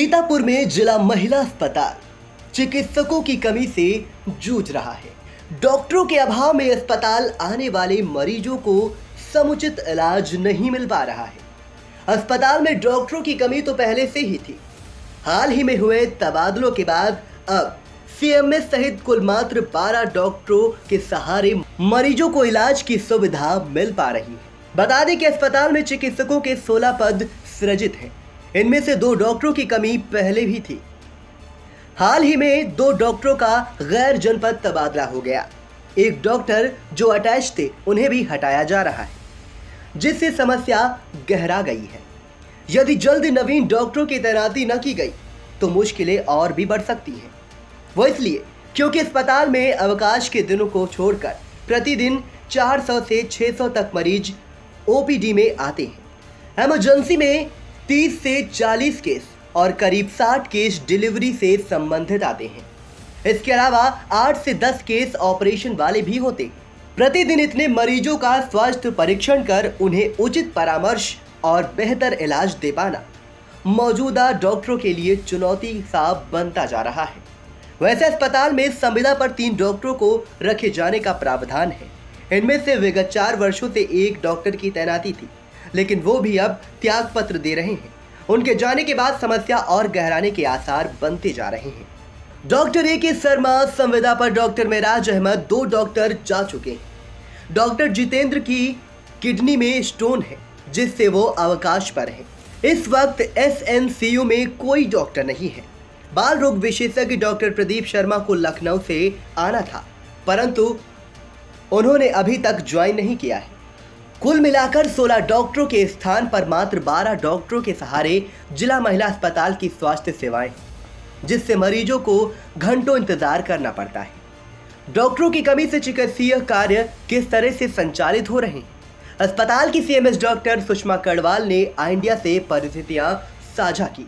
सीतापुर में जिला महिला अस्पताल चिकित्सकों की कमी से जूझ रहा है। डॉक्टरों के अभाव में अस्पताल आने वाले मरीजों को समुचित इलाज नहीं मिल पा रहा है। अस्पताल में डॉक्टरों की कमी तो पहले से ही थी। हाल ही में हुए तबादलों के बाद अब सीएमएस सहित कुल मात्र 12 डॉक्टरों के सहारे मरीजों को इलाज की सुविधा मिल पा रही है। बता दें कि अस्पताल में चिकित्सकों के 16 पद सृजित हैं। इनमें से 2 डॉक्टरों की कमी पहले भी थी। हाल ही में 2 डॉक्टरों का गैर जनपद तबादला हो गया। एक डॉक्टर जो अटैच थे उन्हें भी हटाया जा रहा है, जिससे समस्या गहरा गई है। यदि जल्द नवीन डॉक्टरों की तैनाती न की गई तो मुश्किलें और भी बढ़ सकती हैं। वो इसलिए क्योंकि अस्पताल में अवकाश के दिनों को छोड़कर प्रतिदिन 400 से 600 तक मरीज ओपीडी में आते हैं। इमरजेंसी में 30 से 40 केस और करीब 60 केस डिलीवरी से संबंधित आते हैं। इसके अलावा 8 से 10 केस ऑपरेशन वाले भी होते हैं। प्रतिदिन इतने मरीजों का स्वास्थ्य परीक्षण कर उन्हें उचित परामर्श और बेहतर इलाज दे पाना मौजूदा डॉक्टरों के लिए चुनौती सा बनता जा रहा है। वैसे अस्पताल में संविदा पर 3 डॉक्टरों को रखे जाने का प्रावधान है। इनमें से विगत 4 वर्षों से एक डॉक्टर की तैनाती थी, लेकिन वो भी अब त्याग पत्र दे रहे हैं। उनके जाने के बाद समस्या और गहराने के आसार बनते जा रहे हैं। डॉक्टर ए के शर्मा संविदा पर डॉक्टर मेराज अहमद 2 डॉक्टर जा चुके हैं। डॉक्टर जितेंद्र की किडनी में स्टोन है, जिससे वो अवकाश पर है। इस वक्त एसएनसीयू में कोई डॉक्टर नहीं है। बाल रोग विशेषज्ञ डॉक्टर प्रदीप शर्मा को लखनऊ से आना था, परंतु उन्होंने अभी तक ज्वाइन नहीं किया है। कुल मिलाकर 16 डॉक्टरों के स्थान पर मात्र 12 डॉक्टरों के सहारे जिला महिला अस्पताल की स्वास्थ्य सेवाएं, जिससे मरीजों को घंटों इंतजार करना पड़ता है। डॉक्टरों की कमी से चिकित्सीय कार्य किस तरह से संचालित हो रहे हैं, अस्पताल की सीएमएस डॉक्टर सुषमा कड़वाल ने इंडिया से परिस्थितियां साझा की।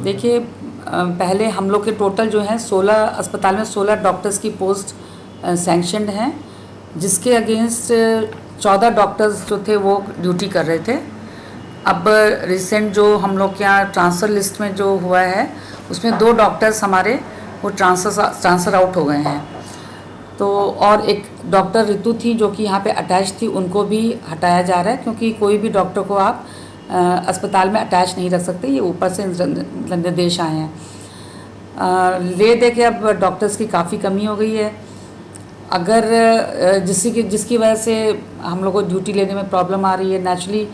देखिए, पहले हम लोग के टोटल जो है 16 अस्पताल में 16 डॉक्टर्स की पोस्ट सैंक्शनड हैं, जिसके अगेंस्ट 14 डॉक्टर्स जो थे वो ड्यूटी कर रहे थे। अब रिसेंट जो हम लोग के यहाँ ट्रांसफ़र लिस्ट में जो हुआ है उसमें 2 डॉक्टर्स हमारे वो ट्रांसफ़र आउट हो गए हैं। तो और एक डॉक्टर ऋतु थी जो कि यहाँ पे अटैच थी, उनको भी हटाया जा रहा है, क्योंकि कोई भी डॉक्टर को आप अस्पताल में अटैच नहीं रख सकते। ये ऊपर से निर्देश आए हैं। ले दे के अब डॉक्टर्स की काफ़ी कमी हो गई है। अगर जिसकी वजह से हम लोग को ड्यूटी लेने में प्रॉब्लम आ रही है, नेचुरली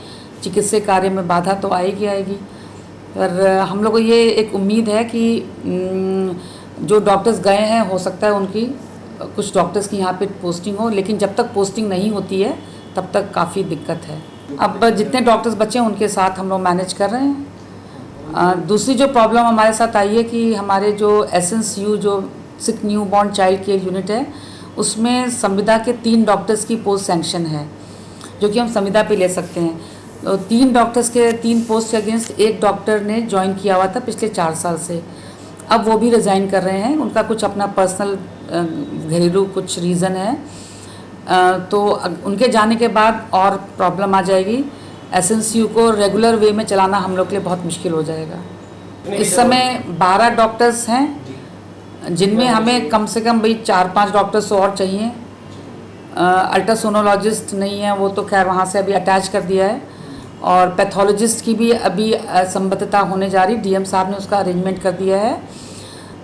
चिकित्सीय कार्य में बाधा तो आएगी। पर हम लोग को ये एक उम्मीद है कि जो डॉक्टर्स गए हैं हो सकता है उनकी कुछ डॉक्टर्स की यहाँ पे पोस्टिंग हो, लेकिन जब तक पोस्टिंग नहीं होती है तब तक काफ़ी दिक्कत है। अब जितने डॉक्टर्स बचे हैं उनके साथ हम लोग मैनेज कर रहे हैं। दूसरी जो प्रॉब्लम हमारे साथ आई है कि हमारे जो एसएनसीयू जो sick newborn child care unit है, उसमें संविदा के 3 डॉक्टर्स की पोस्ट सैंक्शन है, जो कि हम संविदा पे ले सकते हैं। तो 3 डॉक्टर्स के 3 पोस्ट के अगेंस्ट एक डॉक्टर ने ज्वाइन किया हुआ था पिछले 4 साल से। अब वो भी रिज़ाइन कर रहे हैं। उनका कुछ अपना पर्सनल घरेलू कुछ रीज़न है, तो उनके जाने के बाद और प्रॉब्लम आ जाएगी। एसएनसीयू को रेगुलर वे में चलाना हम लोग के लिए बहुत मुश्किल हो जाएगा। इस समय 12 डॉक्टर्स हैं, जिनमें हमें कम से कम भाई 4-5 डॉक्टर्स और चाहिए। अल्ट्रासोनोलॉजिस्ट नहीं है, वो तो खैर वहाँ से अभी अटैच कर दिया है। और पैथोलॉजिस्ट की भी अभी संबद्धता होने जा रही, डीएम साहब ने उसका अरेंजमेंट कर दिया है।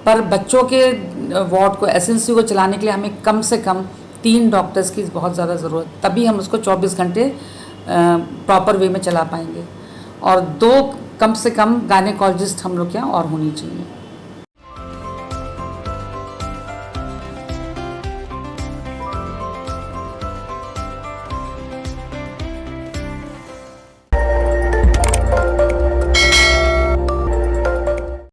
पर बच्चों के वार्ड को एसएनसीयू को चलाने के लिए हमें कम से कम 3 डॉक्टर्स की बहुत ज़्यादा ज़रूरत, तभी हम उसको 24 घंटे प्रॉपर वे में चला पाएंगे। और 2 कम से कम गायनेकोलॉजिस्ट हम लोग के यहाँ और होनी चाहिए।